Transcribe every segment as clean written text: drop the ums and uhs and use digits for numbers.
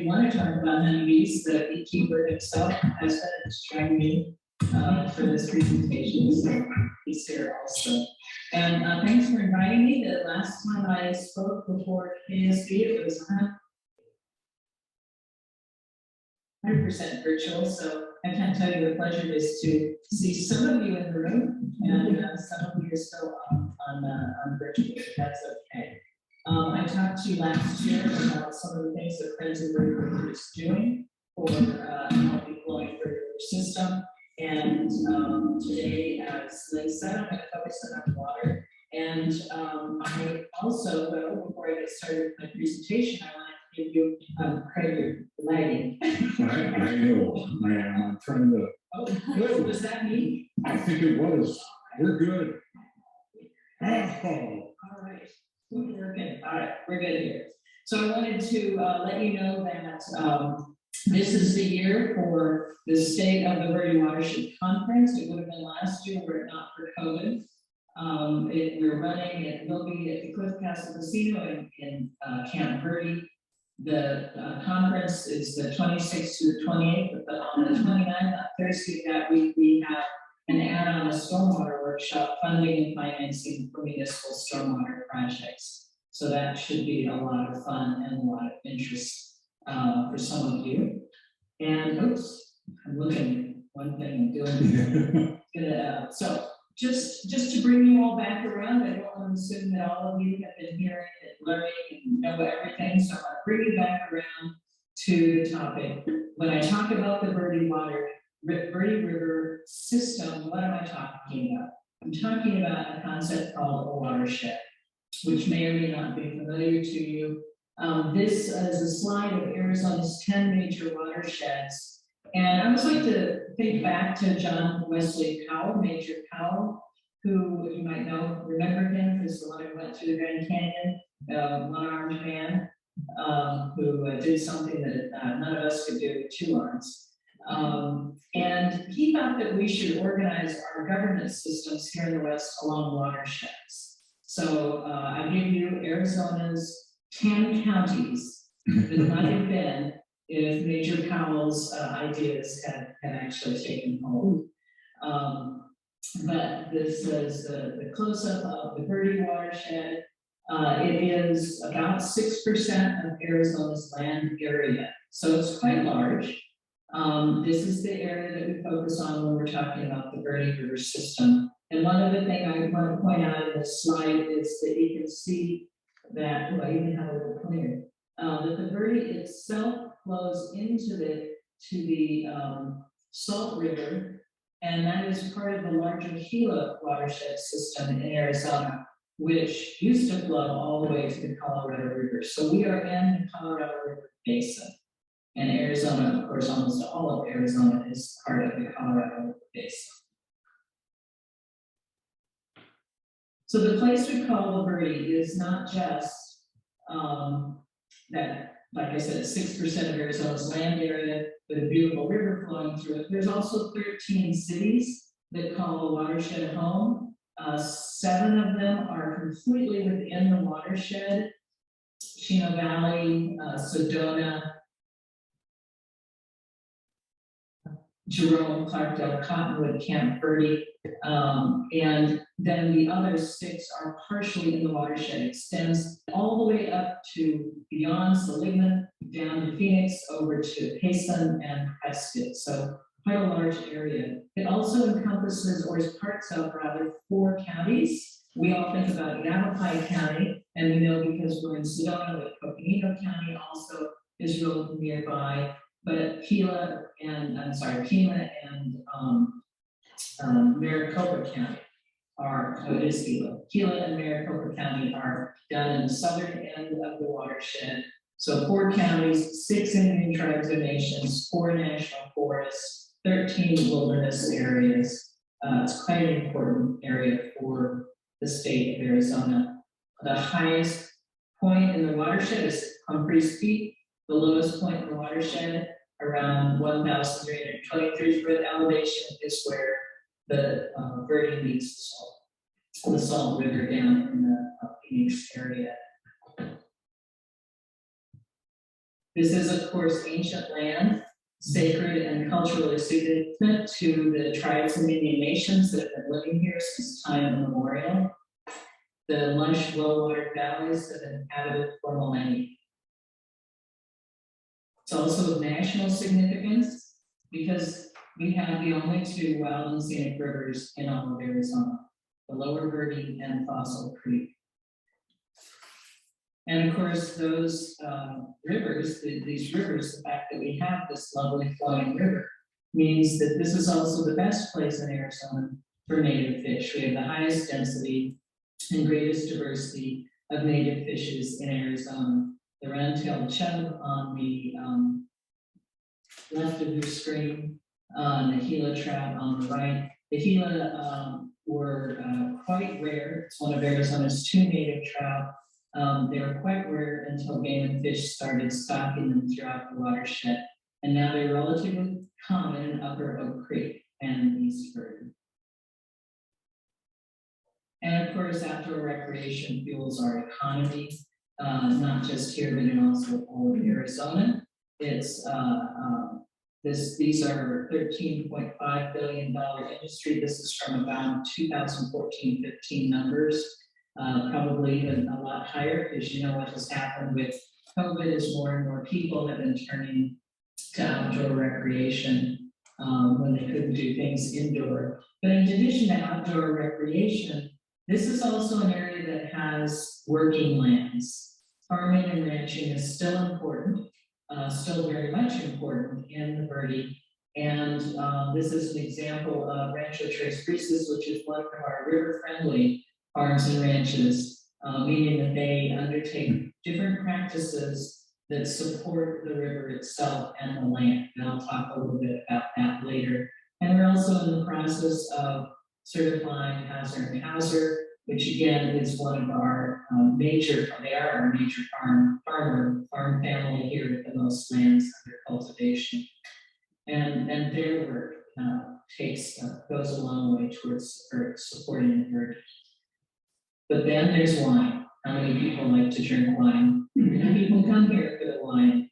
want to talk about honeybees, the beekeeper himself has been describing me for this presentation, so he's here also. And thanks for inviting me. The last time I spoke before KSB, it was 100% virtual, so I can't tell you the pleasure it is to see some of you in the room, and some of you are still on virtual, but that's okay. I talked to you last year about some of the things that Friends of Verde River is doing for healthy flowing Verde River system. And today, as Lynn said, I'm going to focus on water. And I also, though, before I get started with my presentation, I want to give you credit for lighting. I know, man. I'm trying to. Oh, good. Was that me? I think it was. We're good. Oh. All right. We're good. All right, we're good here. So I wanted to let you know that this is the year for the State of the Verde Watershed Conference. It would have been last year were it not for COVID. We're running, it will be at the Cliff Castle Casino in Camp Verde. The conference is the 26th to the 28th, but on the 29th, on Thursday of that week, we have an add-on a stormwater workshop, funding and financing for municipal stormwater projects. So that should be a lot of fun and a lot of interest for some of you. And oops, I'm looking at one thing I'm doing. So just to bring you all back around, I don't want to assume that all of you have been hearing and learning and know everything. So I'm going to bring you back around to the topic. When I talk about the Verde River system, what am I talking about? I'm talking about a concept called a watershed, which may or may not be familiar to you. This is a slide of Arizona's 10 major watersheds. And I always like to think back to John Wesley Powell, Major Powell, who you might know, remember him, because the one who went through the Grand Canyon, one-armed man, who did something that none of us could do with two arms. And he thought that we should organize our government systems here in the West along watersheds. So I give you Arizona's 10 counties that might have been if Major Powell's ideas had actually taken hold. But this is the close-up of the Verde watershed. It is about 6% of Arizona's land area, so it's quite large. This is the area that we focus on when we're talking about the Verde River system. And one other thing I want to point out in this slide is that you can see that, I even have a little pointer, that the Verde itself flows into the Salt River, and that is part of the larger Gila watershed system in Arizona, which used to flow all the way to the Colorado River. So we are in the Colorado River basin. And Arizona, of course, almost all of Arizona is part of the Colorado River basin. So the place we call the Verde is not just that, like I said, 6% of Arizona's land area with a beautiful river flowing through it. There's also 13 cities that call the watershed home. 7 of them are completely within the watershed: Chino Valley, Sedona, Jerome, Clarkdale, Cottonwood, Camp Verde, and then the other 6 are partially in the watershed. It extends all the way up to beyond Seligman, down to Phoenix, over to Payson and Prescott. So quite a large area. It also encompasses, or is parts of rather, 4 counties. We all think about Yavapai County, and we know because we're in Sedona that Coconino County also is real nearby. But Pima and Maricopa County are, it is Gila and Maricopa County are down in the southern end of the watershed. So 4 counties, 6 Indian tribes or nations, 4 national forests, 13 wilderness areas. It's quite an important area for the state of Arizona. The highest point in the watershed is Humphreys Peak. The lowest point in the watershed, around 1,323 foot elevation, is where the Verde meets the Salt River down in the Phoenix area. This is, of course, ancient land, sacred and culturally significant to the tribes and Indian nations that have been living here since time immemorial. The lush, low-water valleys have been inhabited for millennia. It's also of national significance because we have the only two wild and scenic rivers in all of Arizona, the Lower Verde and Fossil Creek. And of course, those rivers, these rivers, the fact that we have this lovely flowing river means that this is also the best place in Arizona for native fish. We have the highest density and greatest diversity of native fishes in Arizona. The round-tailed chub on the left of your screen, the Gila trout on the right. The Gila were quite rare. It's one of Arizona's two native trout. They were quite rare until Game and Fish started stocking them throughout the watershed. And now they're relatively common in Upper Oak Creek and East Verde. And of course, outdoor recreation fuels our economy, not just here, but in also all of Arizona. It's these are $13.5 billion industry. This is from about 2014-15 numbers, probably even a lot higher, because you know what has happened with COVID is more and more people have been turning to outdoor recreation when they couldn't do things indoor. But in addition to outdoor recreation, this is also an area that has working lands. Farming and ranching is still important, still very much important in the Verde. And this is an example of Rancho Tres Cruces, which is one of our river-friendly farms and ranches, meaning that they undertake different practices that support the river itself and the land. And I'll talk a little bit about that later. And we're also in the process of certifying Hauser and Hauser, which again is one of our they are our major farm family here with the most lands under cultivation. And their work goes a long way towards supporting the herd. But then there's wine. How many people like to drink wine? People come here for the wine.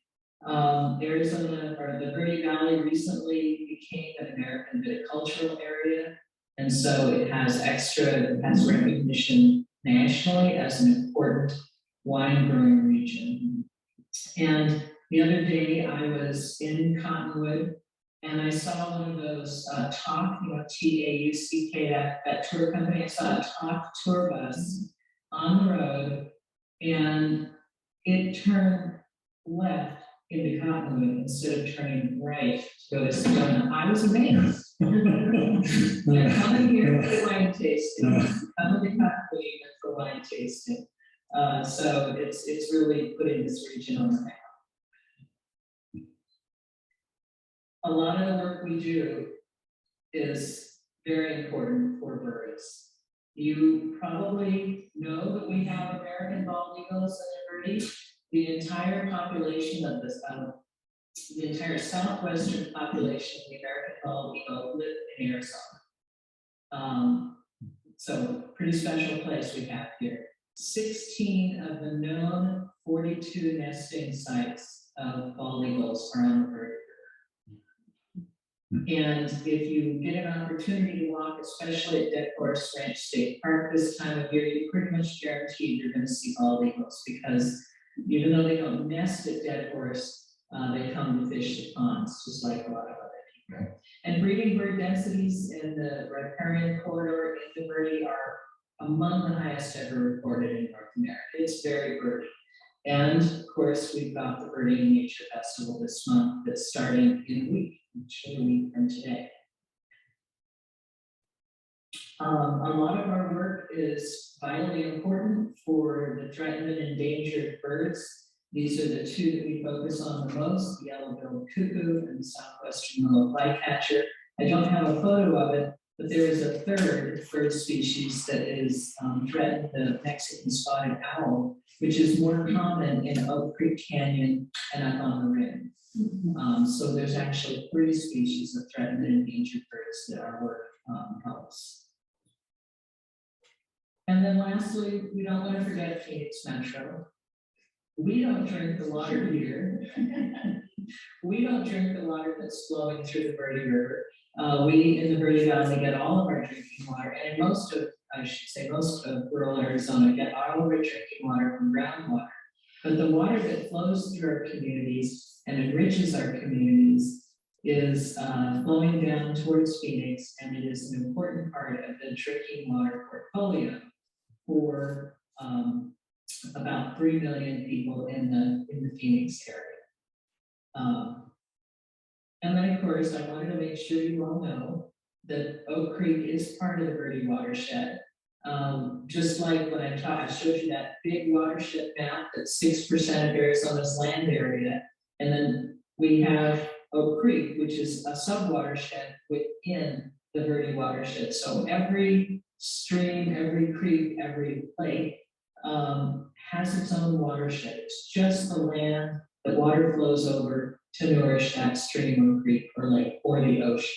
Arizona, or the Verde Valley, recently became an American viticultural area. And so it has recognition nationally as an important wine growing region. And the other day I was in Cottonwood and I saw one of those TAUK, TAUCK, that tour company. I saw a TAUK tour bus on the road and it turned left into Cottonwood instead of turning right to go to Sedona. I was amazed. Coming here for wine tasting, coming to Cottonwood for wine tasting. So it's really putting this region on the map. A lot of the work we do is very important for birds. You probably know that we have American bald eagles in the Verde. The entire population of this, the entire southwestern population of the American bald eagle live in Arizona. So pretty special place we have here. 16 of the known 42 nesting sites of bald eagles are on the Verde River. And if you get an opportunity to walk, especially at Dead Horse Ranch State Park this time of year, you're pretty much guaranteed you're going to see bald eagles, because even though they don't nest at Dead Horse, they come to fish the ponds, just like a lot of other people. And breeding bird densities in the riparian corridor in the Verde are among the highest ever recorded in North America. It's very birdy. And of course, we've got the Verde Nature Festival this month that's starting in a week, actually a week from today. A lot of our work is vitally important for the threatened and endangered birds. These are the two that we focus on the most, the yellow-billed cuckoo and the southwestern yellow flycatcher. I don't have a photo of it, but there is a third bird species that is threatened, the Mexican spotted owl, which is more common in Oak Creek Canyon and up on the rim. So there's actually 3 species of threatened and endangered birds that our work helps. And then lastly, we don't want to forget Phoenix Metro. We don't drink the water here. We don't drink the water that's flowing through the Verde River. We in the Verde Valley get all of our drinking water, and most of, I should say, most of rural Arizona get all of our drinking water from groundwater. But the water that flows through our communities and enriches our communities is flowing down towards Phoenix, and it is an important part of the drinking water portfolio for about 3 million people in the Phoenix area. And then, of course, I wanted to make sure you all know that Oak Creek is part of the Verde watershed. Just like when I showed you that big watershed map, that's 6% of Arizona's land area. And then we have Oak Creek, which is a sub-watershed within the Verde watershed. So every stream, every creek, every lake has its own watershed. It's just the land that water flows over to nourish that stream or creek or lake or the ocean.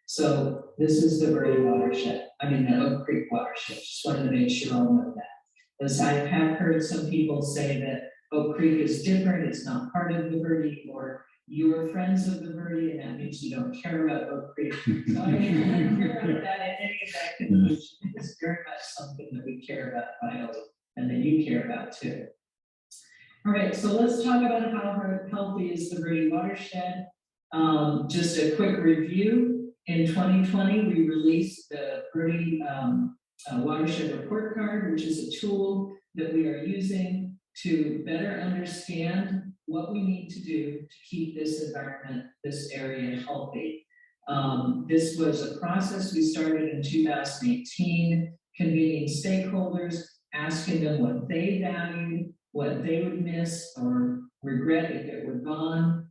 So this is the Verde watershed, the Oak Creek watershed. Just wanted to make sure you all know that. As I have heard some people say that Oak Creek is different, it's not part of the Verde, or you are friends of the Verde, and that means you don't care about Oak Creek. So I didn't care about that in any of that conclusion. It's very much something that we care about vitally and that you care about too. All right, so let's talk about how healthy is the Verde watershed. Just a quick review. In 2020, we released the Verde Watershed Report Card, which is a tool that we are using to better understand what we need to do to keep this environment, this area healthy. This was a process we started in 2018, convening stakeholders, asking them what they valued, what they would miss or regret if it were gone.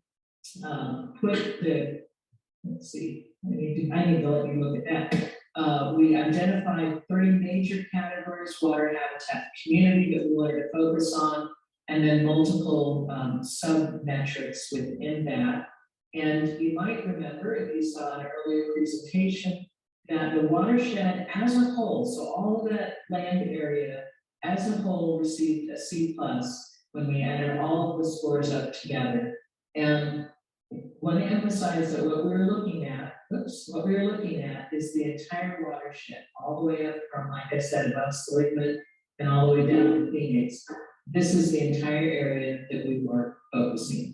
Let's see, I need to let you look at that. We identified 30 major categories: water, habitat, community that we wanted to focus on, and then multiple sub-metrics within that. And you might remember, if you saw an earlier presentation, that the watershed as a whole, so all of that land area as a whole received a C+ when we added all of the scores up together. And I want to emphasize that what we're looking at is the entire watershed, all the way up from, like I said, above Seligman and all the way down to Phoenix. This is the entire area that we were focusing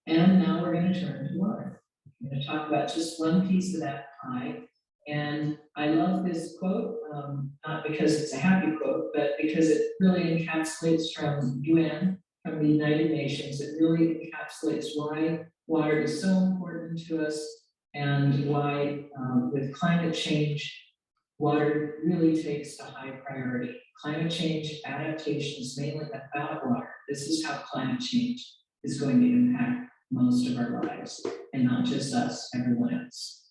on. And now we're going to turn to water. I'm going to talk about just one piece of that pie. And I love this quote, not because it's a happy quote, but because it really encapsulates from UN, from the United Nations. It really encapsulates why water is so important to us and why with climate change, water really takes a high priority. Climate change adaptation is mainly about water. This is how climate change is going to impact most of our lives, and not just us, everyone else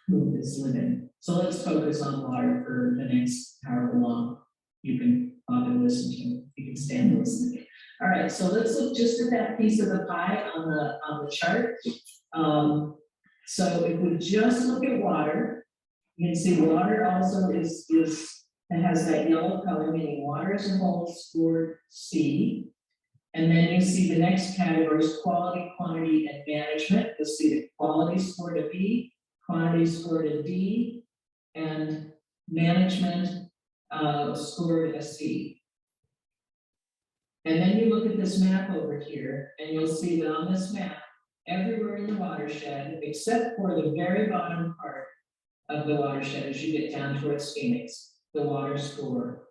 who is living. So let's focus on water for the next however long you can bother listen to. You can stand and listen to me. All right, so let's look just at that piece of the pie on the chart. So if we just look at water, you can see water also it has that yellow color, meaning water as a whole scored C. And then you see the next categories: quality, quantity, and management. You'll see the quality scored a B, quantity scored a D, and management scored a C. And then you look at this map over here, and you'll see that on this map, everywhere in the watershed, except for the very bottom part of the watershed as you get down towards Phoenix, the water score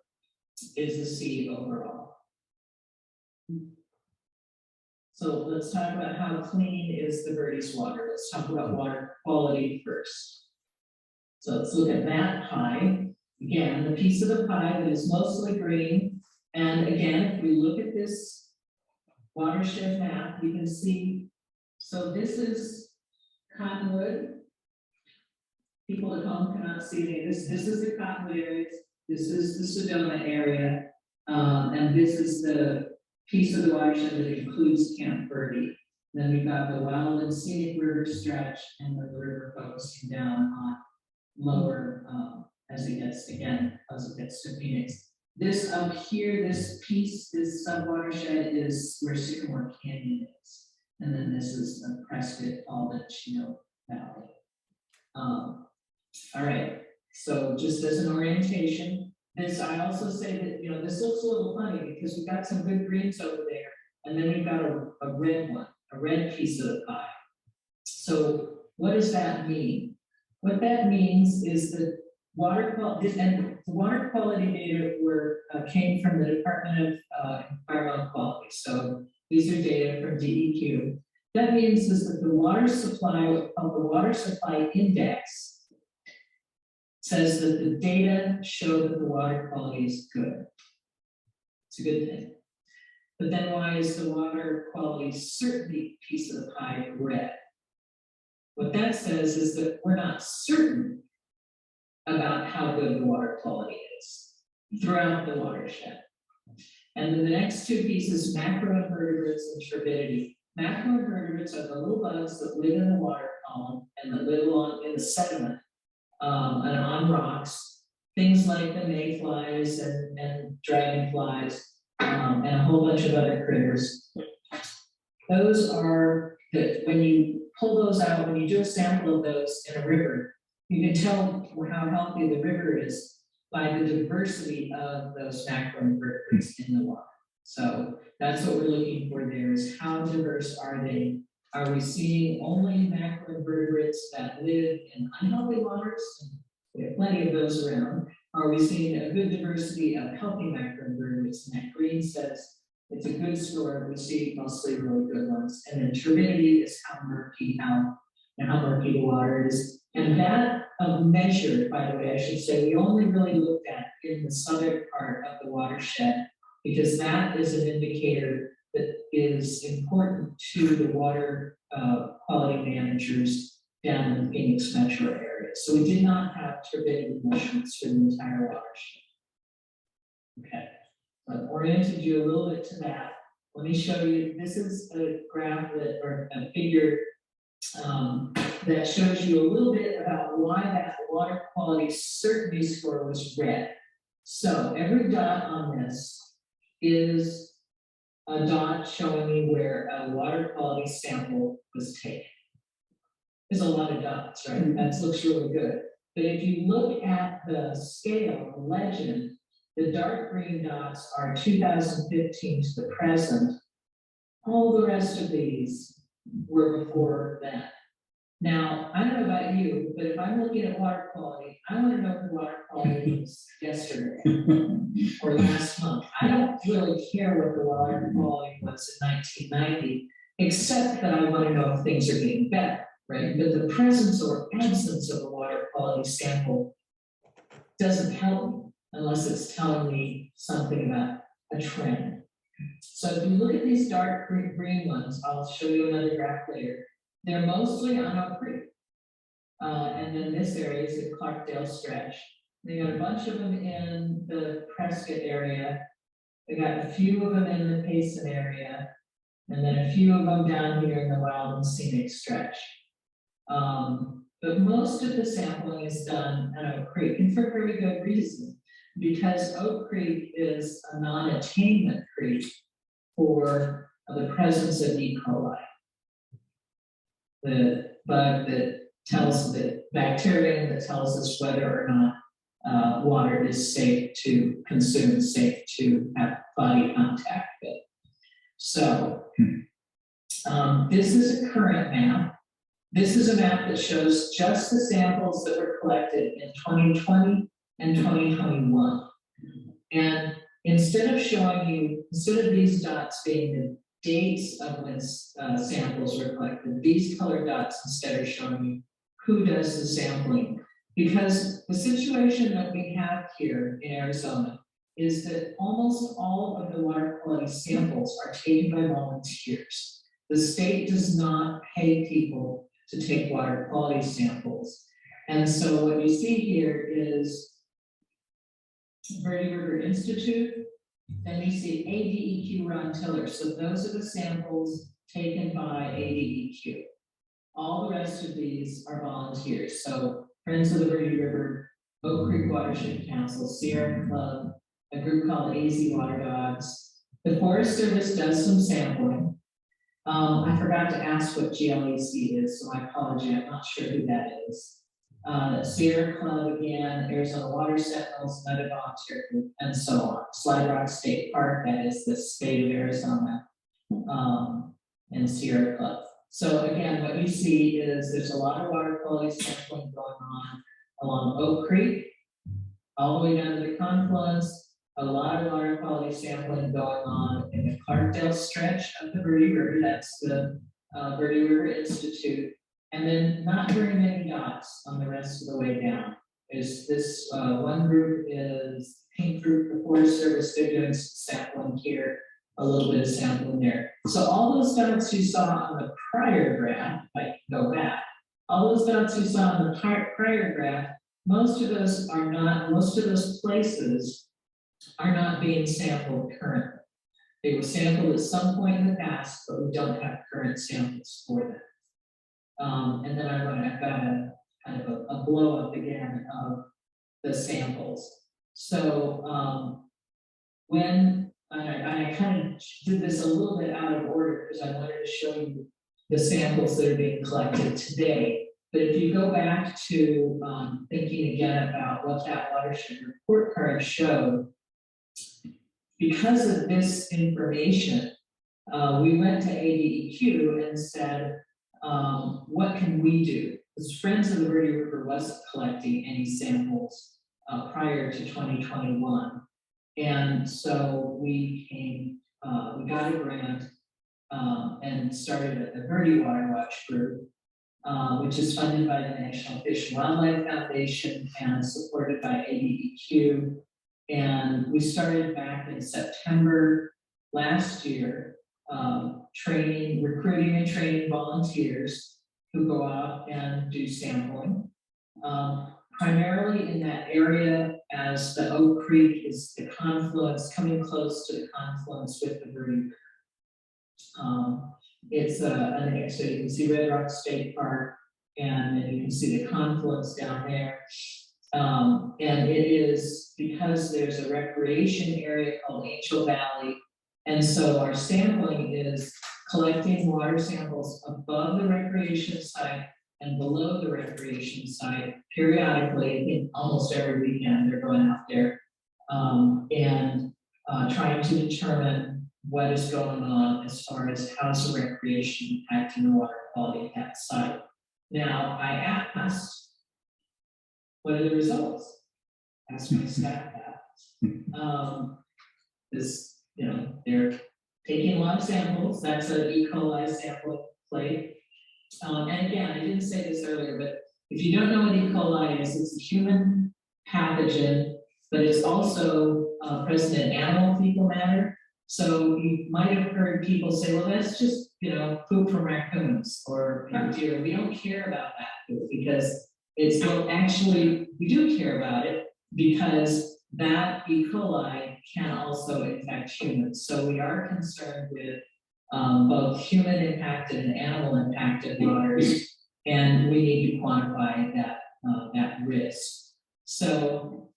is a C overall. So let's talk about how clean is the Verde's water. Let's talk about water quality first. So let's look at that pie. Again, the piece of the pie that is mostly green. And again, if we look at this watershed map, you can see, so this is Cottonwood. People at home cannot see it. This is the Cottonwood area. This is the Sedona area. And this is the piece of the watershed that includes Camp Verde. Then we've got the Wild and Scenic River stretch and the river focusing down on lower as it gets to Phoenix. This up here, this piece, this sub-watershed is where Sycamore Canyon is. And then this is the Prescott, Valley. All right, so just as an orientation, I also say that, this looks a little funny because we've got some good greens over there. And then we've got a red one, a red piece of the pie. So what does that mean? What that means is that water quality, and the water quality data came from the Department of Environmental Quality. So these are data from DEQ. That means is that the water supply, what's called the water supply index, says that the data show that the water quality is good. It's a good thing. But then why is the water quality certainty piece of the pie red? What that says is that we're not certain about how good the water quality is throughout the watershed. And then the next two pieces, macroinvertebrates and turbidity. Macroinvertebrates are the little bugs that live in the water column and that live along in the sediment and on rocks. Things like the mayflies and dragonflies and a whole bunch of other critters. Those are that when you pull those out, when you do a sample of those in a river, you can tell how healthy the river is by the diversity of those macroinvertebrates in the water. So that's what we're looking for there is how diverse are they? Are we seeing only macroinvertebrates that live in unhealthy waters? We have plenty of those around. Are we seeing a good diversity of healthy macroinvertebrates? And that green says it's a good score. We see mostly really good ones. And then turbidity is how murky the water is. And that measured, by the way, I should say, we only really looked at in the southern part of the watershed, because that is an indicator that is important to the water quality managers down in the Phoenix metro area. So we did not have turbidity measurements for the entire watershed. Okay, so I've oriented you a little bit to that. Let me show you, this is a graph or a figure that shows you a little bit about why that water quality certainty score was red. So every dot on this is a dot showing me where a water quality sample was taken. There's a lot of dots, right? That looks really good. But if you look at the scale, the legend, the dark green dots are 2015 to the present. All the rest of these were before that. Now, I don't know about you, but if I'm looking at water quality, I want to know what the water quality was yesterday or last month. I don't really care what the water quality was in 1990, except that I want to know if things are getting better, right? But the presence or absence of a water quality sample doesn't help me unless it's telling me something about a trend. So if you look at these dark green ones, I'll show you another graph later. They're mostly on Oak Creek. And then this area is the Clarkdale stretch. They got a bunch of them in the Prescott area. They got a few of them in the Payson area. And then a few of them down here in the Wild and Scenic stretch. But most of the sampling is done at Oak Creek, and for very good reason. Because Oak Creek is a non-attainment creek for the presence of E. coli. The bug that tells the bacterium that tells us whether or not water is safe to consume, safe to have body contact with. So this is a current map. This is a map that shows just the samples that were collected in 2020 and 2021. And instead of these dots being the dates of when samples were collected, these colored dots instead are showing you who does the sampling. Because the situation that we have here in Arizona is that almost all of the water quality samples are taken by volunteers. The state does not pay people to take water quality samples. And so what you see here is Verde River Institute. Then you see ADEQ Ron Tiller. So those are the samples taken by ADEQ. All the rest of these are volunteers. So Friends of the Verde River, Oak Creek Watershed Council, Sierra Club, a group called AZ Water Dogs. The Forest Service does some sampling. I forgot to ask what GLEC is, so my apology, I'm not sure who that is. Sierra Club again, Arizona Water Sentinels, another volunteer group, and so on. Slide Rock State Park, that is the state of Arizona, and Sierra Club. So again, what you see is there's a lot of water quality sampling going on along Oak Creek, all the way down to the confluence. A lot of water quality sampling going on in the Clarkdale stretch of the Verde River. That's the Verde River Institute. And then not very many dots on the rest of the way down. There's this one group is Pink Group, the Forest Service, they're doing some sampling here, a little bit of sampling there. So all those dots you saw on the prior graph, if I can go back, all those dots you saw on the prior graph, most of those places are not being sampled currently. They were sampled at some point in the past, but we don't have current samples for them. And then I've got a kind of a blow up again of the samples. So when I kind of did this a little bit out of order because I wanted to show you the samples that are being collected today. But if you go back to thinking again about what that watershed report card showed, because of this information, we went to ADEQ and said, what can we do? Because Friends of the Verde River wasn't collecting any samples prior to 2021. And so we got a grant and started a Verde Water Watch group, which is funded by the National Fish and Wildlife Foundation and supported by ADEQ. And we started back in September last year, recruiting and training volunteers who go out and do sampling. Primarily in that area, as the Oak Creek is the confluence, coming close to the confluence with the Verde River. So you can see Red Rock State Park, and then you can see the confluence down there. And it is because there's a recreation area called Angel Valley. And so our sampling is collecting water samples above the recreation site and below the recreation site periodically. I think almost every weekend they're going out there and trying to determine what is going on as far as how's the recreation impacting the water quality at that site. Now, I asked, what are the results? Ask my staff that. They're taking a lot of samples. That's an E. coli sample plate. And again, I didn't say this earlier, but if you don't know what E. coli is, it's a human pathogen, but it's also present in animal fecal matter. So you might have heard people say, well, that's just, poop from raccoons or deer. We don't care about that poop because actually, we do care about it because that E. coli can also infect humans. So we are concerned with both human impacted and animal impacted waters, and we need to quantify that risk. So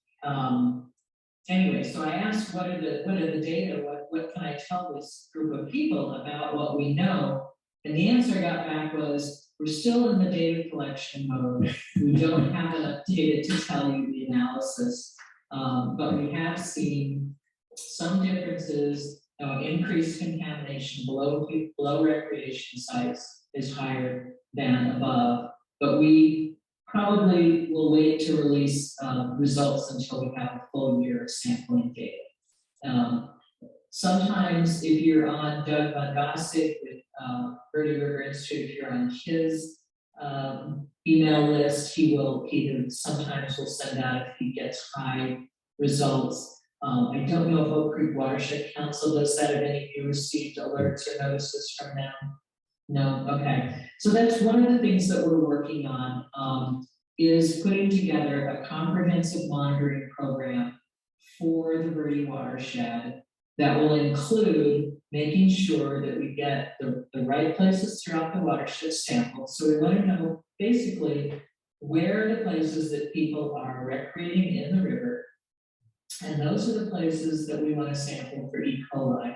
anyway, so I asked, what are the data? What can I tell this group of people about what we know? And the answer I got back was, we're still in the data collection mode. We don't have enough data to tell you the analysis, but we have seen some differences. Increased contamination below recreation sites is higher than above, but we probably will wait to release results until we have a full year of sampling data. Sometimes if you're on Doug Van Gossig with Verde River Institute, if you're on his email list, he sometimes will send out if he gets high results. I don't know if Oak Creek Watershed Council does that. Have any of you received alerts or notices from them? No? Okay. So that's one of the things that we're working on, is putting together a comprehensive monitoring program for the Verde watershed that will include making sure that we get the right places throughout the watershed sampled. So we want to know basically where are the places that people are recreating in the river, And those are the places that we want to sample for E. coli.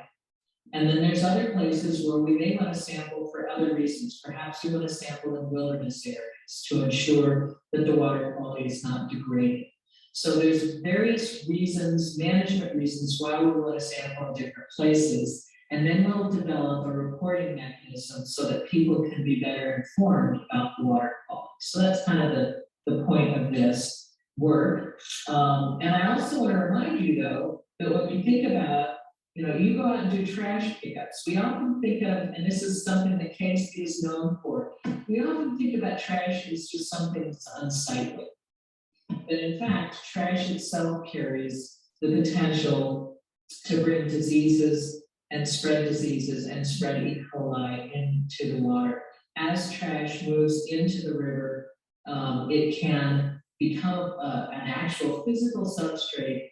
And then there's other places where we may want to sample for other reasons. Perhaps you want to sample in wilderness areas to ensure that the water quality is not degrading. So there's various reasons, management reasons, why we want to sample in different places. And then we'll develop a reporting mechanism so that people can be better informed about the water quality. So that's kind of the point of this work. And I also want to remind you, though, that when we think about, you go out and do trash pickups, we often think of, and this is something that KC is known for, we often think about trash as just something that's unsightly. But in fact, trash itself carries the potential to bring diseases and spread E. coli into the water. As trash moves into the river, it can become an actual physical substrate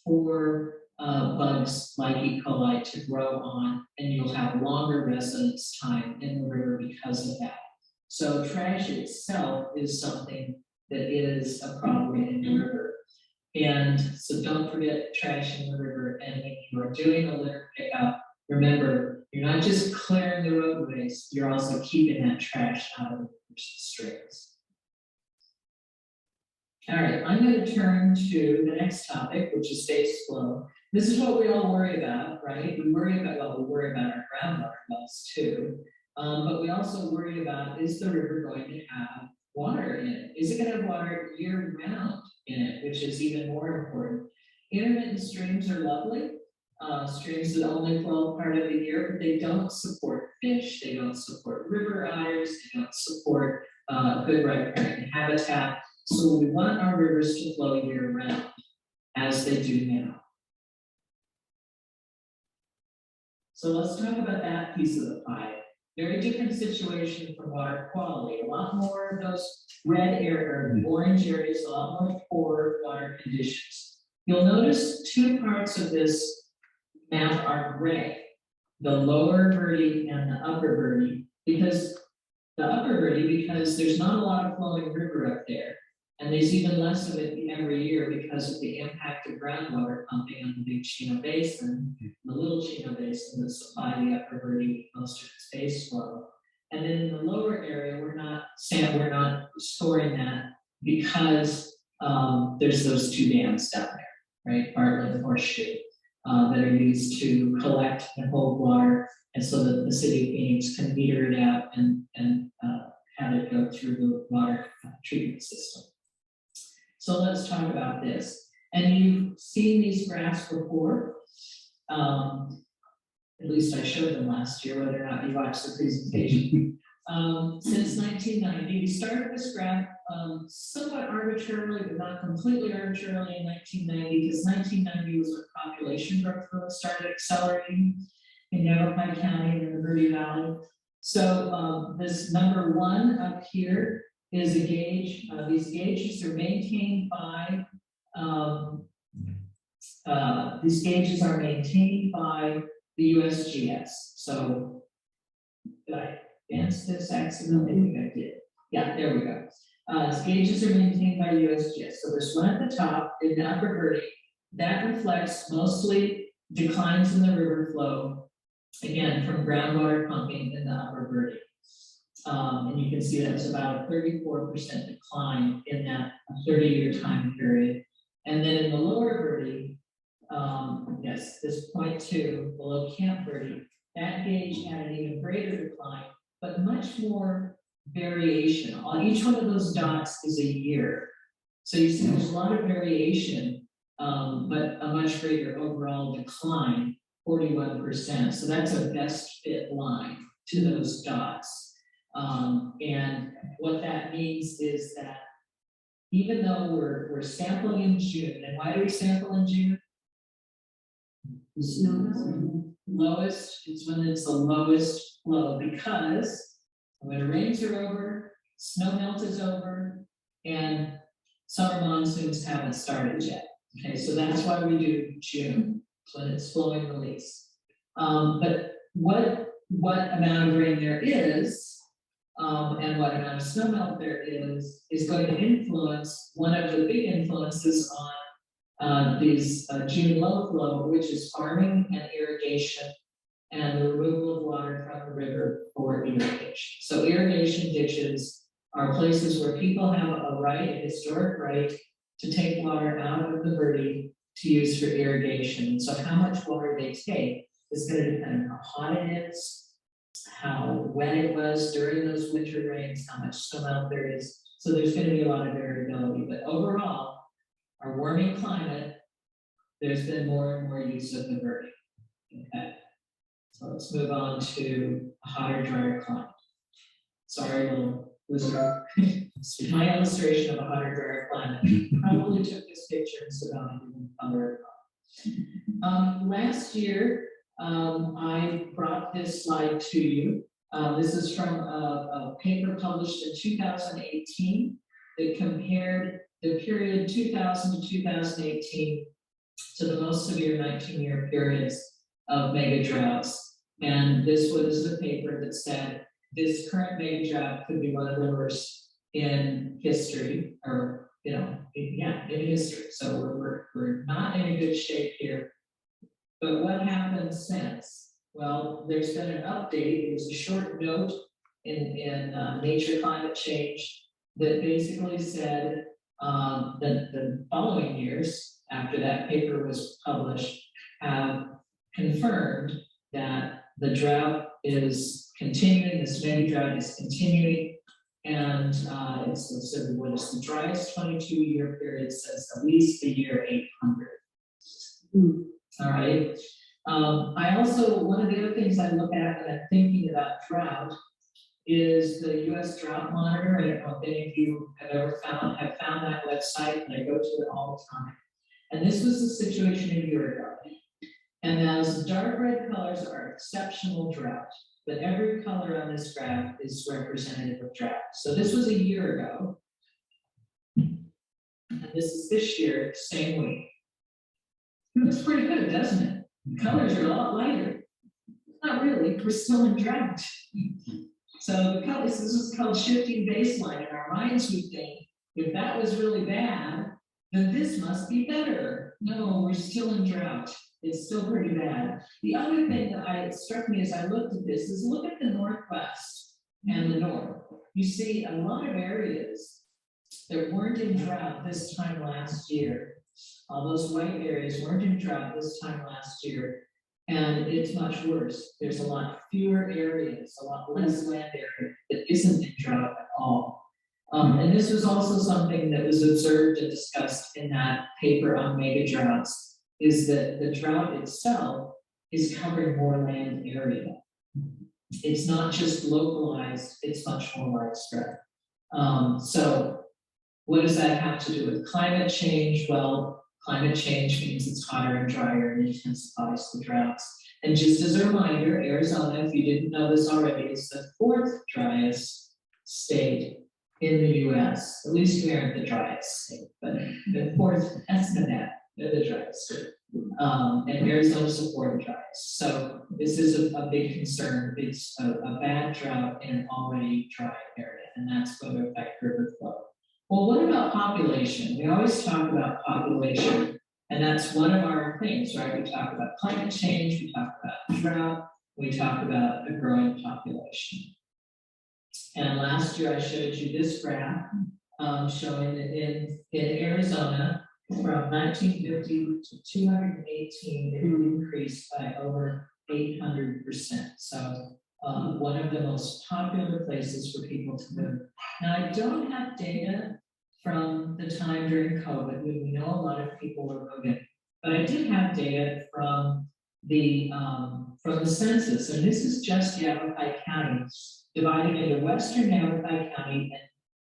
for bugs like E. coli to grow on, and you'll have longer residence time in the river because of that. So trash itself is something that is a problem in the river. And so don't forget trash in the river. And when you are doing a litter pickup, remember, you're not just clearing the roadways, you're also keeping that trash out of the streams. All right, I'm going to turn to the next topic, which is base flow. This is what we all worry about, right? We worry about our groundwater wells too. But we also worry about, is the river going to have water in it? Is it going to have water year round in it, which is even more important? Intermittent streams are lovely. Streams that only flow part of the year, but they don't support fish, they don't support river otters, they don't support good riparian habitat. So we want our rivers to flow year round, as they do now. So let's talk about that piece of the pie. Very different situation for water quality. A lot more of those red or orange areas, a lot more poor water conditions. You'll notice two parts of this map are gray, the lower Verde and the upper Verde, because there's not a lot of flowing river up there. And there's even less of it every year because of the impact of groundwater pumping on the Big Chino Basin, the Little Chino Basin that supply the upper Verde with most of its base flow. And then in the lower area, we're not storing that because there's those two dams down there, right? Bartlett and Horseshoe, that are used to collect and hold water, and so that the city of Phoenix can meter it out and have it go through the water treatment system. So let's talk about this. And you've seen these graphs before. At least I showed them last year, whether or not you watched the presentation. Since 1990, we started this graph somewhat arbitrarily, but not completely arbitrarily in 1990, because 1990 was when population growth started accelerating in Yavapai County and in the Verde Valley. So this number 1 up here is a gauge. These gauges are maintained by the USGS. So did I advance this accidentally? I think I did. Yeah, there we go. These gauges are maintained by USGS. So there's one at the top in the upper Verde that reflects mostly declines in the river flow, again, from groundwater pumping in the upper Verde. And you can see that was about a 34% decline in that 30-year time period. And then in the lower Verde, yes, this 0.2 below Camp Verde, that gauge had an even greater decline, but much more variation. On each one of those dots is a year. So you see there's a lot of variation, but a much greater overall decline, 41%. So that's a best fit line to those dots. And what that means is that even though we're sampling in June, and why do we sample in June? Lowest, it's when it's the lowest flow, because when the rains are over, snow melt is over, and summer monsoons haven't started yet. Okay, so that's why we do June, when it's flowing the least. But what amount of rain there is, and what amount of snowmelt there is going to influence, one of the big influences on these June low flow, which is farming and irrigation, and the removal of water from the river for irrigation. So irrigation ditches are places where people have a right, a historic right, to take water out of the Verde to use for irrigation. So how much water they take is going to depend on how hot it is, how wet it was during those winter rains, how much snowmelt there is. So there's going to be a lot of variability, but overall, our warming climate, there's been more and more use of the Verde. Okay, so let's move on to a hotter, drier climate. Sorry, little listener. My illustration of a hotter, drier climate. Probably took this picture in Sedona, didn't color it. Last year, I brought this slide to you. This is from a paper published in 2018 that compared the period 2000 to 2018 to the most severe 19-year periods of mega droughts. And this was the paper that said this current mega drought could be one of the worst in history, or in history. So we're not in a good shape here. But what happened since? Well, there's been an update. It was a short note in Nature Climate Change that basically said that the following years after that paper was published have confirmed that the drought is continuing, this mega drought is continuing, and it's what is the driest 22-year period says at least the year 800. All right. I also, one of the other things I look at when I'm thinking about drought is the U.S. Drought Monitor. I don't know if any of you have ever found that website, and I go to it all the time. And this was the situation a year ago. And as dark red colors are exceptional drought, but every color on this graph is representative of drought. So this was a year ago. And this is this year, same week. It looks pretty good, doesn't it? The colors are a lot lighter. Not really, we're still in drought. So the colors, this is called shifting baseline. In our minds, we think, if that was really bad, then this must be better. No, we're still in drought. It's still pretty bad. The other thing that struck me as I looked at this is look at the Northwest and the North. You see a lot of areas that weren't in drought this time last year. All those white areas weren't in drought this time last year, and it's much worse. There's a lot fewer areas, a lot less land area that isn't in drought at all. And this was also something that was observed and discussed in that paper on mega droughts, is that the drought itself is covering more land area. It's not just localized, it's much more widespread. So what does that have to do with climate change? Well, climate change means it's hotter and drier and intensifies the droughts. And just as a reminder, Arizona, if you didn't know this already, is the 4th driest state in the US. At least we aren't the driest state, but the 4th, that's Nevada, they're the driest state. And Arizona's the 4th driest. So this is a big concern. It's a bad drought in an already dry area, and that's going to affect river flow. Well, what about population? We always talk about population, and that's one of our things, right? We talk about climate change, we talk about drought, we talk about a growing population. And last year I showed you this graph showing that in Arizona, from 1950 to 218, it increased by over 800%. So one of the most popular places for people to live. Now, I don't have data from the time during COVID when we know a lot of people were moving, but I did have data from the census, and this is just Yavapai County, divided into Western Yavapai County, and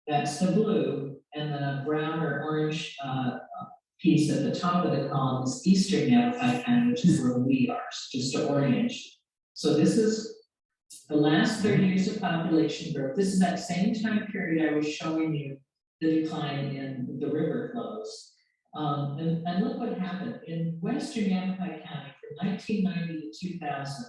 that's the blue, and the brown or orange piece at the top of the column is Eastern Yavapai County, which is where we are, just to orient you. So this is the last 30 years of population growth. This is that same time period I was showing you the decline in the river flows. And look what happened. In Western Yavapai County from 1990 to 2000,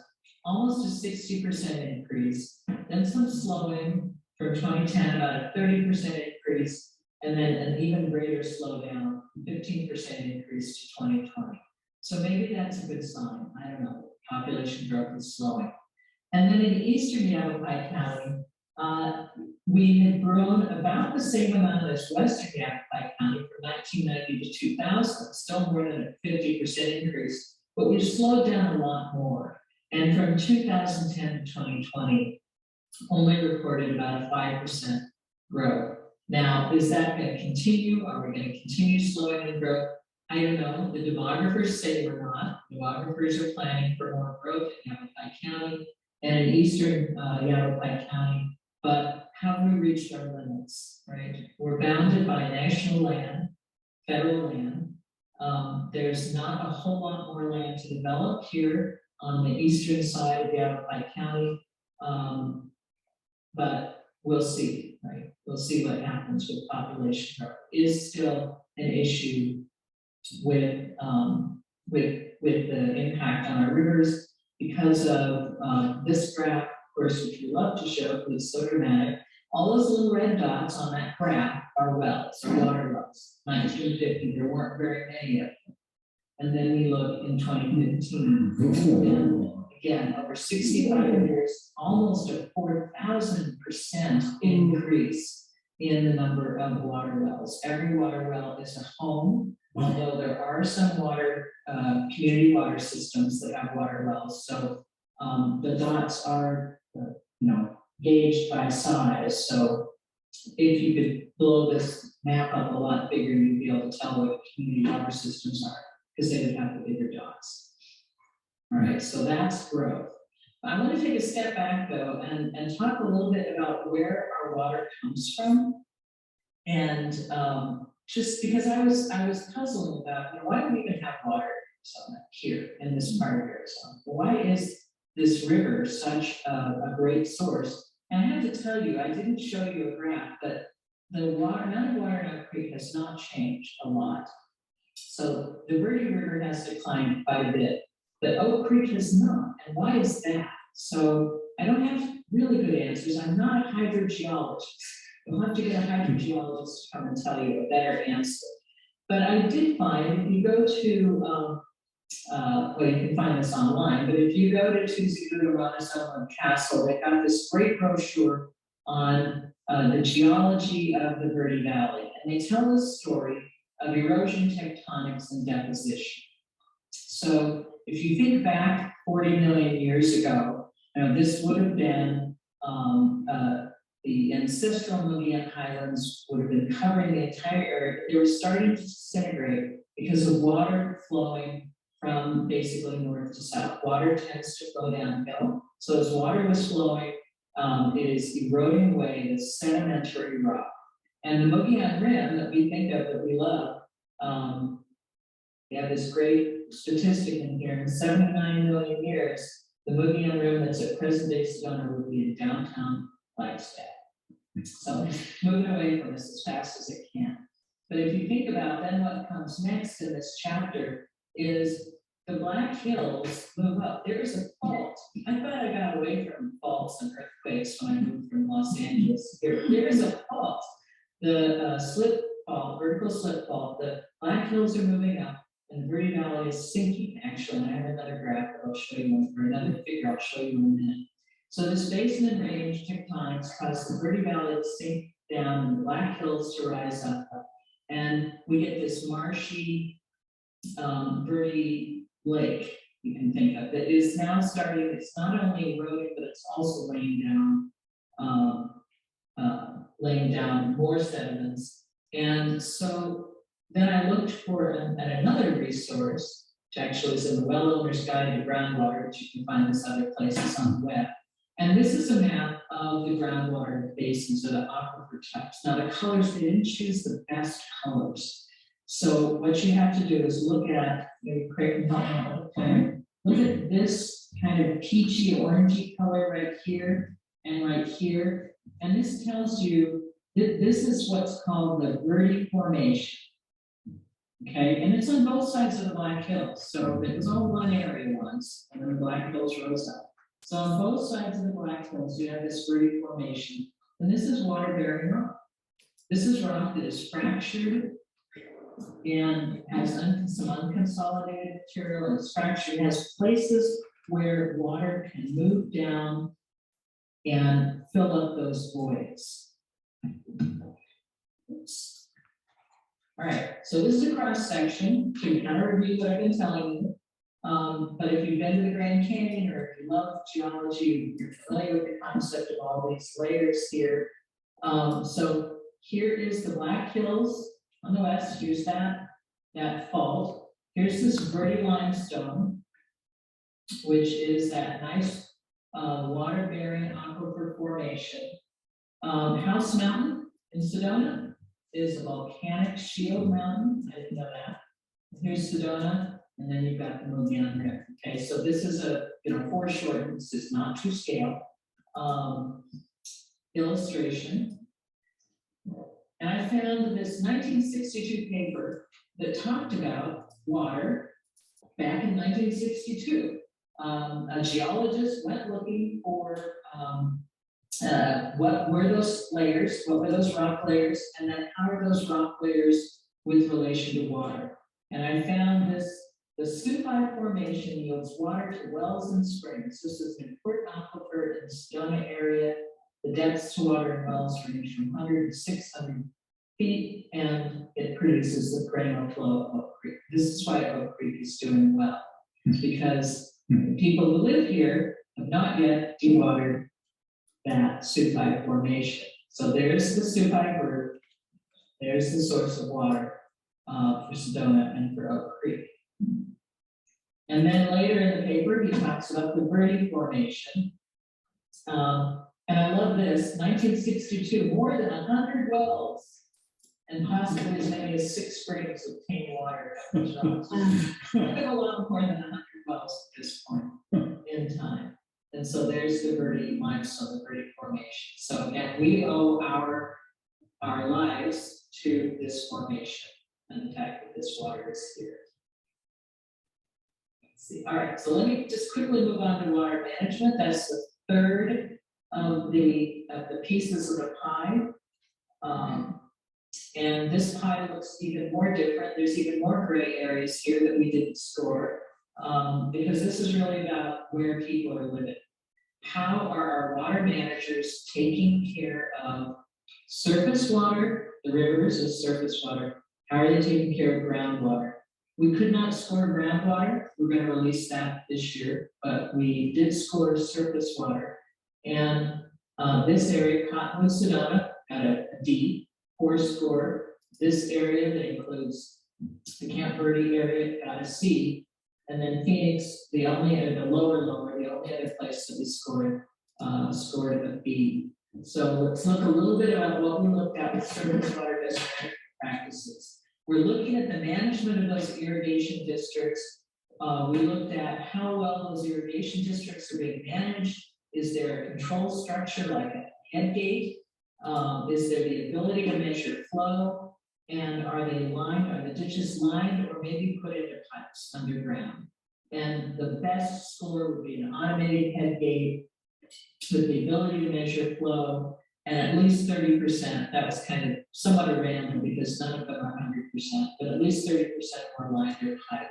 almost a 60% increase, then some slowing from 2010, about a 30% increase, and then an even greater slowdown 15% increase to 2020. So maybe that's a good sign. I don't know. Population growth is slowing. And then in eastern Yavapai County, we had grown about the same amount as western Yavapai County from 1990 to 2000, still more than a 50% increase, but we've slowed down a lot more. And from 2010 to 2020, only recorded about a 5% growth. Now, is that going to continue? Are we going to continue slowing in growth? I don't know. The demographers say we're not. Demographers are planning for more growth in Yavapai County and in eastern Yavapai County. But have we reached our limits, right? We're bounded by national land, federal land. There's not a whole lot more land to develop here on the eastern side of Yavapai County. But we'll see, right? We'll see what happens with population growth. It is still an issue with the impact on our rivers because of this graph, of course, which we love to show because it's so dramatic. All those little red dots on that graph are wells, or water wells. 1950, there weren't very many of them. And then we look in 2015, and again, over 65 years, almost a 4,000% increase in the number of water wells. Every water well is a home, although there are some community water systems that have water wells. So the dots are, gauged by size. So if you could blow this map up a lot bigger, you'd be able to tell what community water systems are, because they would have the bigger dots. All right, so that's growth. I want to take a step back though and talk a little bit about where our water comes from. And just because I was puzzling about, why do we even have water here in this part of Arizona? Why is this river such a great source? And I have to tell you, I didn't show you a graph, but the amount of water in Oak Creek has not changed a lot. So the Verde River has declined quite a bit, but Oak Creek has not. And why is that? So I don't have really good answers. I'm not a hydrogeologist. You'll have to get a hydrogeologist to come and tell you a better answer. But I did find, if you go to, well, you can find this online, but if you go to Tucson Castle, they got this great brochure on the geology of the Verde Valley. And they tell the story of erosion, tectonics, and deposition. So if you think back 40 million years ago, this would have been the ancestral Mogollon Highlands would have been covering the entire area, but they were starting to disintegrate because of water flowing from basically north to south. Water tends to flow downhill. So as water was flowing, it is eroding away the sedimentary rock. And the Mogollon Rim that we think of, that we love, we have this great statistic in here. In 79 million years, the Mogollon Rim that's at present-day Sedona would be in downtown Flagstaff. So moving away from this as fast as it can. But if you think about then what comes next in this chapter is the Black Hills move up. There's a fault. I thought I got away from faults and earthquakes when I moved from Los Angeles. There's a fault. The slip fault, vertical slip fault, the Black Hills are moving up and the Verde Valley is sinking, actually. And I have another graph that I'll show you, or another figure I'll show you in a minute. So this basin and range tectonics cause the Verde Valley to sink down and the Black Hills to rise up. And we get this marshy Verde Lake, you can think of, that is now starting, it's not only eroding, but it's also laying down more sediments. And so then I looked for another resource, which actually is in the Well Owner's Guide to Groundwater, which you can find this other places on the web. And this is a map of the groundwater basins or the aquifer types. Now the colors, they didn't choose the best colors. So what you have to do is look at, maybe Craig can help me out, look at this kind of peachy orangey color right here and right here. And this tells you that this is what's called the Verde Formation. Okay, and it's on both sides of the Black Hills. So it was all one area once, and then the Black Hills rose up. So on both sides of the Black Hills, you have this Verde Formation. And this is water-bearing rock. This is rock that is fractured and has some unconsolidated material and it's fractured. It has places where water can move down and fill up those voids. Oops. All right, so this is a cross section to kind of review what I've been telling you. But if you've been to the Grand Canyon or if you love geology, you're familiar with the concept of all these layers here. So here is the Black Hills on the west. Here's that fault. Here's this Verde limestone, which is that nice water-bearing aquifer formation. House Mountain in Sedona is a volcanic shield mountain. I didn't know that. Here's Sedona, and then you've got the Mogollon River. Okay, so this is a foreshortened. This is not to scale illustration. And I found this 1962 paper that talked about water back in 1962. A geologist went looking for what were those layers, what were those rock layers, and then how are those rock layers with relation to water. And I found this, the Supai Formation yields water to wells and springs. This is an important aquifer in the Sedona area. The depths to water in wells range from 100 to 600 feet, and it produces the perennial flow of Oak Creek. This is why Oak Creek is doing well, because the people who live here have not yet dewatered that Supai Formation. So there's the Supai River, there's the source of water for Sedona and for Oak Creek. And then later in the paper, he talks about the Verde Formation. And I love this, 1962, more than 100 wells and possibly as many as 6 springs obtain water. I think a lot more than 100 wells at this point in time. And so there's the Verde limestone, the Verde Formation. So again, we owe our lives to this formation and the fact that this water is here. Let's see. All right, so let me just quickly move on to water management. That's the third of the pieces of the pie. And this pie looks even more different. There's even more gray areas here that we didn't score, because this is really about where people are living. How are our water managers taking care of surface water? The rivers is surface water. How are they taking care of groundwater? We could not score groundwater. We're going to release that this year, but we did score surface water. And this area, Cottonwood, Sedona, got a D, poor score. This area that includes the Camp Verde area got a C. And then Phoenix, the only other place that we scored a B. So let's look a little bit about what we looked at with surface water best practices. We're looking at the management of those irrigation districts. We looked at how well those irrigation districts are being managed. Is there a control structure like a head gate? Is there the ability to measure flow? And are they lined? Are the ditches lined or maybe put into pipes underground? And the best score would be an automated head gate with the ability to measure flow and at least 30%. That was kind of somewhat random because none of them are 100%, but at least 30% were lined or pipe.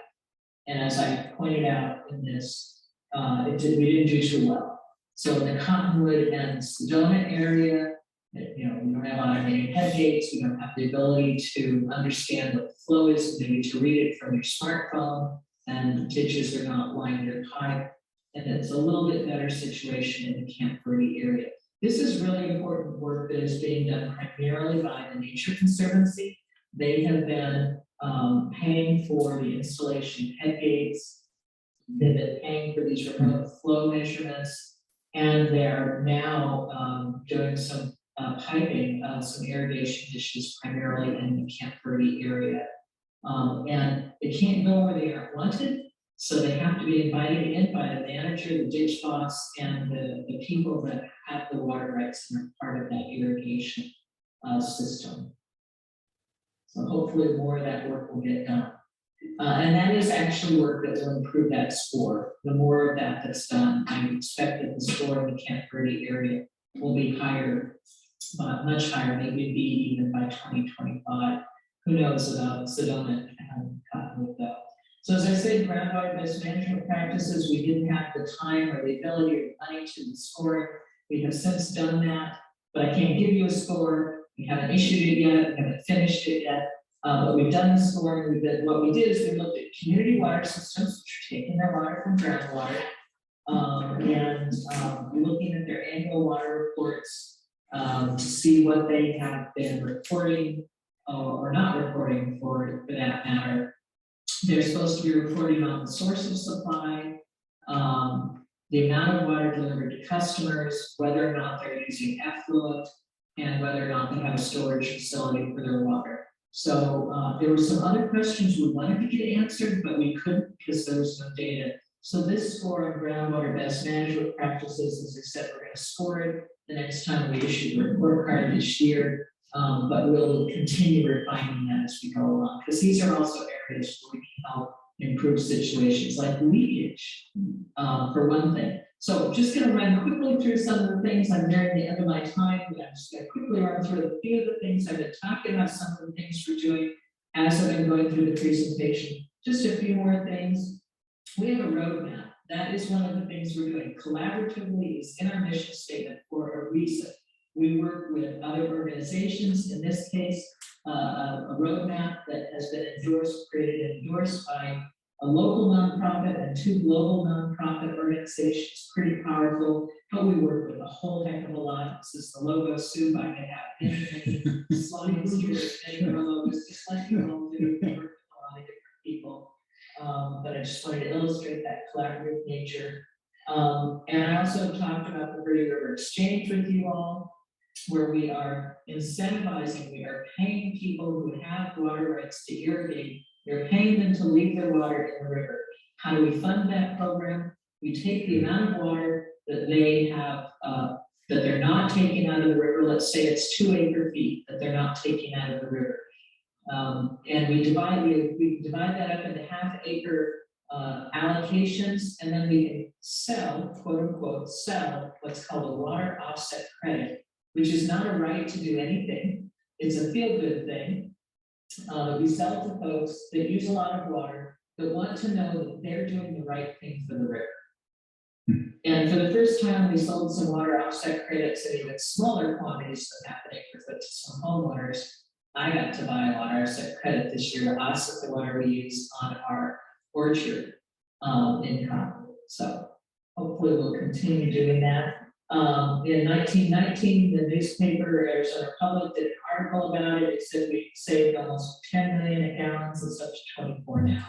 And as I pointed out in this, we didn't do too well. So in the Cottonwood and Sedona area, we don't have automated head gates. We don't have the ability to understand what the flow is, maybe to read it from your smartphone, and the ditches are not lined or pipe. And it's a little bit better situation in the Camp Verde area. This is really important work that is being done primarily by the Nature Conservancy. They have been paying for the installation of head gates. They've been paying for these remote flow measurements, and they're now doing some piping of some irrigation dishes primarily in the Camp Verde area. And they can't go where they aren't wanted, so they have to be invited in by the manager, the ditch boss, and the people that have the water rights and are part of that irrigation system. So hopefully more of that work will get done. And that is actually work that will improve that score. The more of that that's done, I expect that the score in the Camp Verde area will be higher, much higher, maybe B even by 2025, who knows about Sedona and with that. So as I said, groundwater best management practices, we didn't have the time or the ability or money to score it. We have since done that, but I can't give you a score. We haven't issued it yet, we haven't finished it yet. But we've done the scoring. What we did is we looked at community water systems, which are taking their water from groundwater, and looking at their annual water reports to see what they have been reporting or not reporting for that matter. They're supposed to be reporting on the source of supply, the amount of water delivered to customers, whether or not they're using effluent, and whether or not they have a storage facility for their water. So there were some other questions we wanted to get answered, but we couldn't because there was no data. So this score on groundwater best management practices, as I said, we're going to score it the next time we issue the report card this year, but we'll continue refining that as we go along, because these are also areas where we can help improve situations like leakage, for one thing. So just going to run quickly through some of the things. I'm nearing the end of my time, but I'm just going to quickly run through a few of the things I've been talking about, some of the things we're doing as I've been going through the presentation. Just a few more things. We have a roadmap. That is one of the things we're doing collaboratively. Is in our mission statement for a reason. We work with other organizations, in this case, a roadmap that has been created and endorsed by a local nonprofit and 2 global nonprofit organizations, pretty powerful, but we work with a whole heck of a lot. This is the logo soup. I can have many slides here, many more logos, just like you all do. We work with a lot of different people, but I just wanted to illustrate that collaborative nature. And I also talked about the Verde River Exchange with you all, where we are incentivizing, we are paying people who have water rights to irrigate. We're paying them to leave their water in the river. How do we fund that program? We take the amount of water that they have, that they're not taking out of the river. Let's say it's 2 acre feet that they're not taking out of the river. And we divide that up into half-acre allocations, and then we can sell, quote unquote, sell what's called a water offset credit, which is not a right to do anything. It's a feel-good thing. We sell to folks that use a lot of water, that want to know that they're doing the right thing for the river. And for the first time, we sold some water offset credits in even smaller quantities than half an acre, but to some homeowners. I got to buy a water offset credit this year to offset the water we use on our orchard in Concord. So hopefully we'll continue doing that. In 1919, the newspaper Arizona Public did an article about it. It said we saved almost 10 million gallons. It's up to 24 now.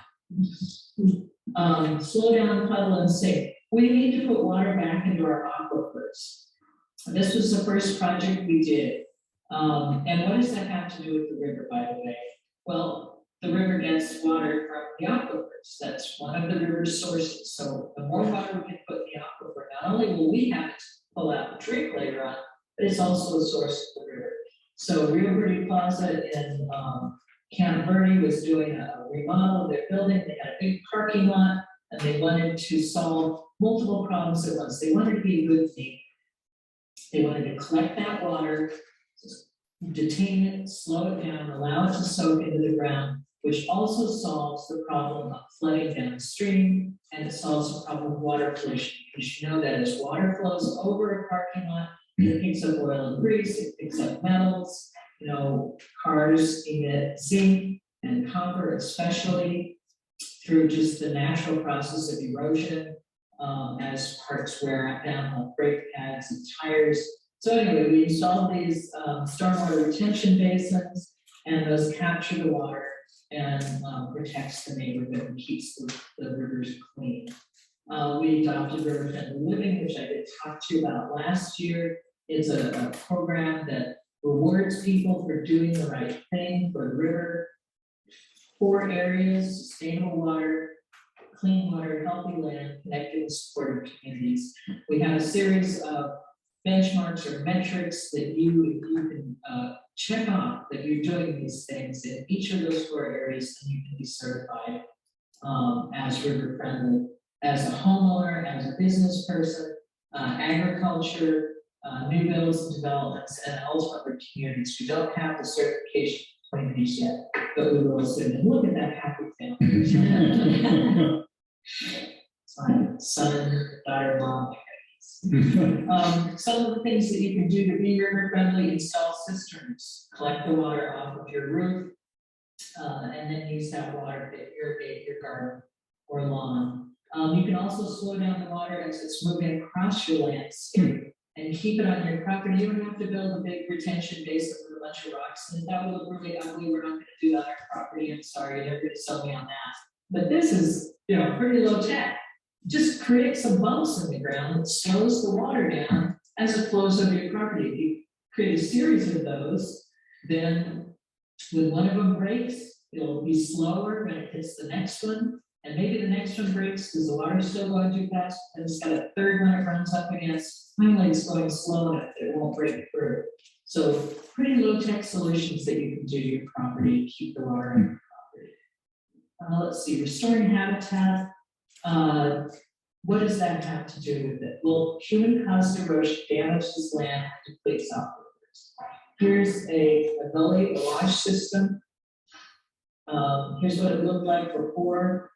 Slow down, puddle, and sink. We need to put water back into our aquifers. This was the first project we did. And what does that have to do with the river, by the way? Well, the river gets water from the aquifers. That's one of the river's sources. So the more water we can put in the aquifer, not only will we have it to pull out and drink later on, but it's also a source of the river. So Rio Verde Plaza in Camp Verde was doing a remodel of their building. They had a big parking lot, and they wanted to solve multiple problems at once. They wanted to be a good team. They wanted to collect that water, detain it, slow it down, allow it to soak into the ground, which also solves the problem of flooding downstream, and it solves the problem of water pollution. Because you know that as water flows over a parking lot, it picks up oil and grease, it picks up metals, cars emit zinc and copper, especially through just the natural process of erosion as parts wear down on brake pads and tires. So anyway, we installed these stormwater retention basins, and those capture the water and protects the neighborhood and keeps the rivers clean. We adopted River Friendly Living, which I did talk to you about last year. It's a program that rewards people for doing the right thing for the river. 4 areas: sustainable water, clean water, healthy land, connected and supportive communities. We have a series of benchmarks or metrics that you can check off that you're doing these things in each of those 4 areas, and you can be certified as river friendly, as a homeowner, as a business person, agriculture, new builds and developments, and ultimately communities. We don't have the certification finished yet, but we will soon. And look at that happy family. Son, daughter, mom. Some of the things that you can do to be river friendly: install cisterns, collect the water off of your roof, and then use that water to irrigate your garden or lawn. You can also slow down the water as it's moving across your landscape and keep it on your property. You don't have to build a big retention basin with a bunch of rocks, and that would look really ugly. We're not going to do that on our property. I'm sorry, you're going to sell me on that. But this is, pretty low tech. Just create some bumps in the ground that slows the water down as it flows over your property. If you create a series of those, then when one of them breaks, it'll be slower when it hits the next one. And maybe the next one breaks because the water's still going too fast, and it's got a third one it runs up against. Finally, it's going slow enough that it won't break through. So pretty low tech solutions that you can do to your property to keep the water on your property. Let's see, restoring habitat. What does that have to do with it? Well, human caused erosion damages land and depletes aquifers. Here's a gully, a wash system. Here's what it looked like before.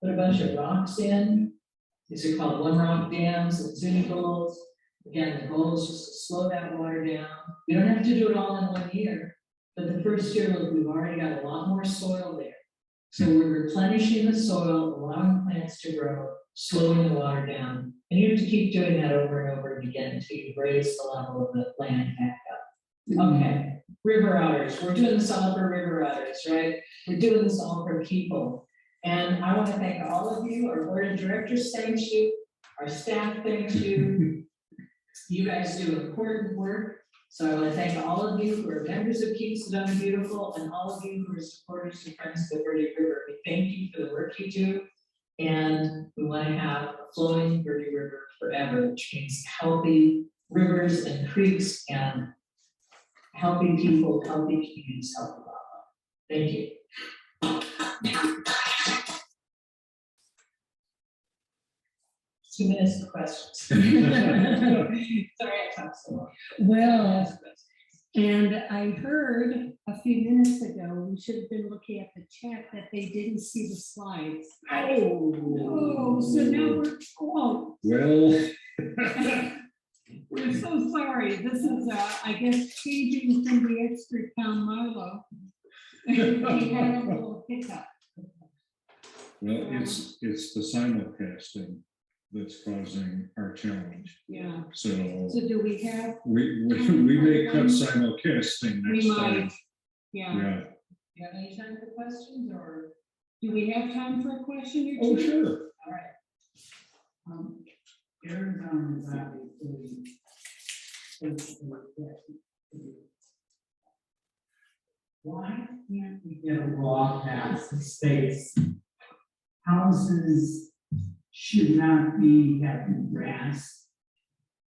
Put a bunch of rocks in. These are called one rock dams and Zuni goals. Again, the goal is just to slow that water down. We don't have to do it all in 1 year, but the first year, look, we've already got a lot more soil there. So we're replenishing the soil, allowing plants to grow, slowing the water down. And you have to keep doing that over and over again until you raise the level of the land back up. Okay, river otters. We're doing this all for river otters, right? We're doing this all for people. And I want to thank all of you. Our board of directors thanks you. Our staff thanks you. You guys do important work. So I want to thank all of you who are members of Keep Sedona Beautiful and all of you who are supporters and friends of the Verde River. We thank you for the work you do. And we want to have a flowing Verde River forever, which means healthy rivers and creeks and healthy people, healthy communities, healthy wildlife. Thank you. 2 minutes for questions. Sorry, I talked so long. Well, and I heard a few minutes ago, we should have been looking at the chat that they didn't see the slides. Oh, so now Well, we're so sorry. This is, I guess, changing from the extra town Marlow. We had a little hiccup. well, it's the simulcasting that's causing our challenge. Yeah. So do we have? we may cut simulcasting next We might. time. Yeah. Yeah. Do you have any time for questions, or? Do we have time for a question or two? Oh, sure. All right. Arizona is obviously why can't we get a law passed that states houses should not be having grass?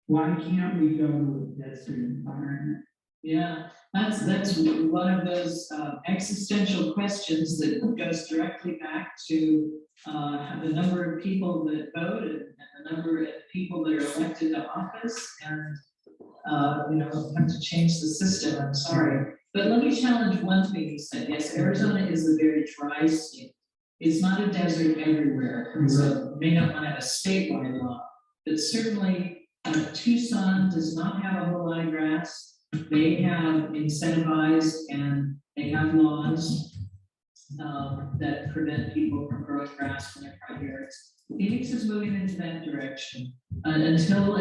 Why can't we go to a desert environment? Yeah, that's one of those existential questions that goes directly back to the number of people that voted and the number of people that are elected to office, and have to change the system. I'm sorry, but let me challenge one thing you said. Yes, Arizona is a very dry state. It's not a desert everywhere, so you may not want to have a statewide law, but certainly Tucson does not have a whole lot of grass. They have incentivized and they have laws that prevent people from growing grass in their front yards. Phoenix is moving into that direction. Until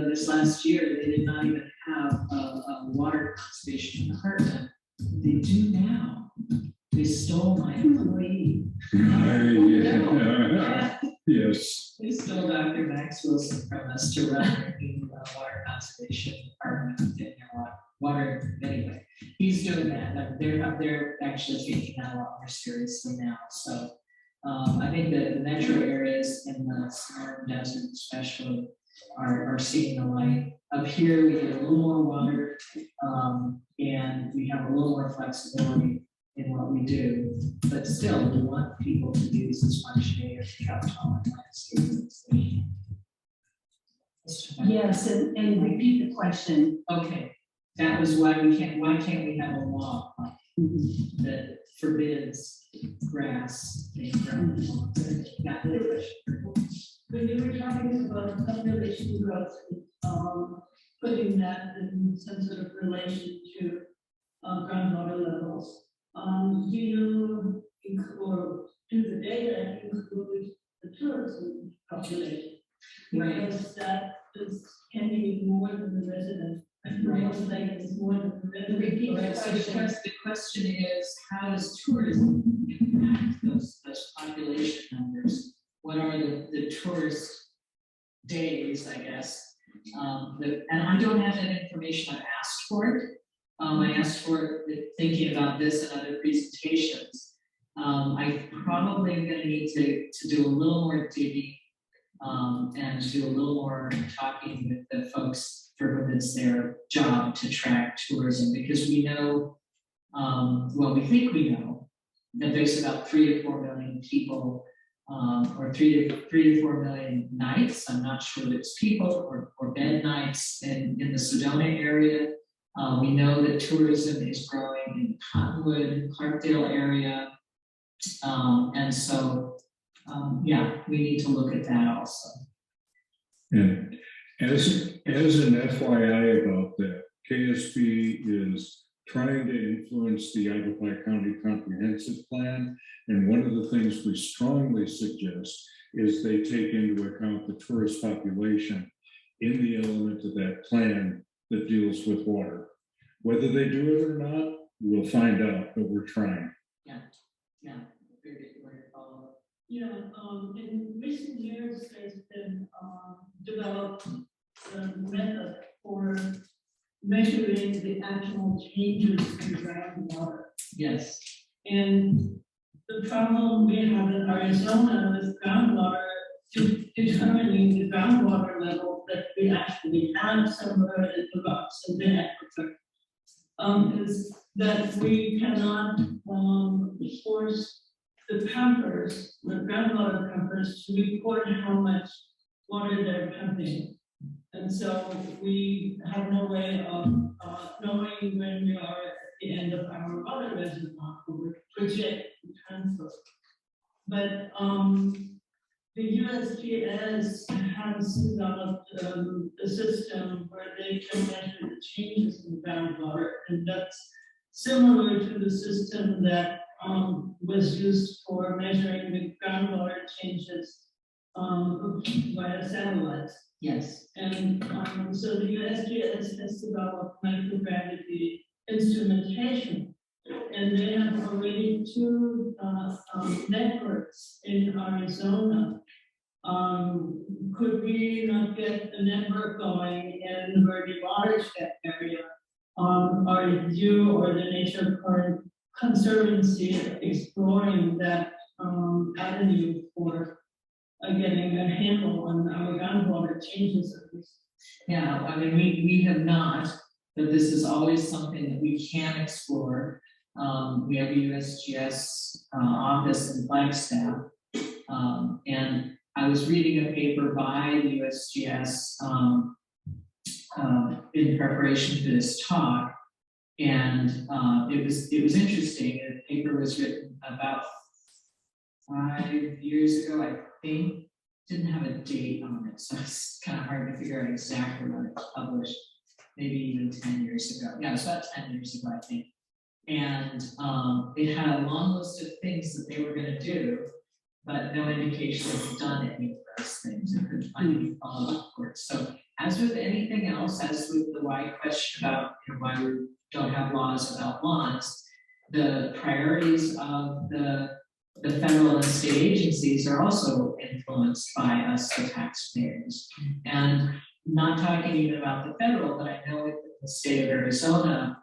this last year, they did not even have a water conservation department. They do now. They stole my employee. Yes. They stole Dr. Max Wilson from us to run the water conservation department in water. Anyway, he's doing that. They're actually taking that a lot more seriously now. So I think that the metro areas and the Sahara Desert especially are seeing the light. Up here, we get a little more water, and we have a little more flexibility in what we do, but still we want people to use as much shade as tall and landscape. Yes, and repeat the question. Okay. that was why why can't we have a law that forbids grass being grown? That was the question. When you were talking about population growth, putting that in some sort of relation to groundwater levels, do you or do the data include the tourism population? Right. Because that can be more than the resident. Right. Most likely it's more than the resident. Repeat the Right, so question. the question is, how does tourism impact those population numbers? What are the tourist days, I guess? And I don't have that information. I've asked for it. I asked for it thinking about this and other presentations. I probably am going to need to do a little more digging and do a little more talking with the folks for whom it's their job to track tourism, because we know, well, we think we know that there's about 3 to 4 million people, or 3 to 4 million nights. I'm not sure if it's people or bed nights in the Sedona area. We know that tourism is growing in Cottonwood, Clarkdale area. And so, yeah, we need to look at that also. And as an FYI about that, KSP is trying to influence the Yavapai County Comprehensive Plan. And one of the things we strongly suggest is they take into account the tourist population in the element of that plan that deals with water. Whether they do it or not, we'll find out, but we're trying. Yeah. Very good way to follow up. Yeah, in recent years, there's been developed a method for measuring the actual changes in groundwater. Yes. And the problem we have in Arizona with groundwater, determining the groundwater level that we actually have somewhere in the rocks in the aquifer, is that we cannot force the pumpers, the groundwater pumpers, to report how much water they're pumping. And so we have no way of knowing when we are at the end of our water reservoir, or project the transfer. But the USGS has developed a system where they can measure the changes in groundwater, and that's similar to the system that was used for measuring the groundwater changes via satellites. Yes. And so the USGS has developed microgravity instrumentation, and they have already 2 networks in Arizona. Could we not get a network going in the Verde Watershed area? Are you or the Nature Conservancy exploring that avenue for getting a handle on our groundwater changes at least? Yeah, I mean, we have not, but this is always something that we can explore. We have a USGS office in Flagstaff, and I was reading a paper by the USGS in preparation for this talk, and it was interesting. The paper was written about 5 years ago, I think. Didn't have a date on it, so it's kind of hard to figure out exactly when it was published. Maybe even 10 years ago. Yeah, it was about 10 years ago, I think. And it had a long list of things that they were going to do, but no indication that they've done any of those things. I couldn't find any follow-up for it. So, as with anything else, as with the why question about why we don't have laws about lawns, the priorities of the federal and state agencies are also influenced by us, the taxpayers. And not talking even about the federal, but I know in the state of Arizona,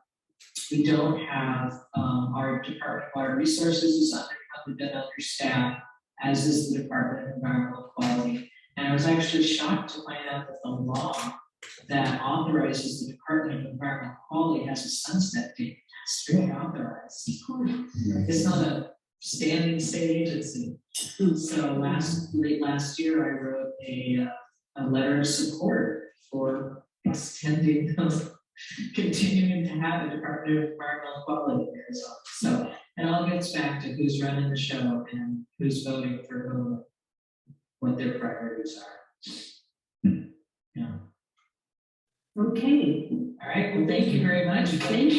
we don't have our Department of Water Resources is underfunded and understaffed, as is the Department of Environmental Quality. And I was actually shocked to find out that the law that authorizes the Department of Environmental Quality has a sunset date. It's really authorized. It's not a standing state agency. So late last year, I wrote a letter of support for extending continuing to have a Department of Environmental Quality in Arizona. So it all gets back to who's running the show and who's voting for whom, what their priorities are. Yeah. Okay, All right, well, thank you very much. thank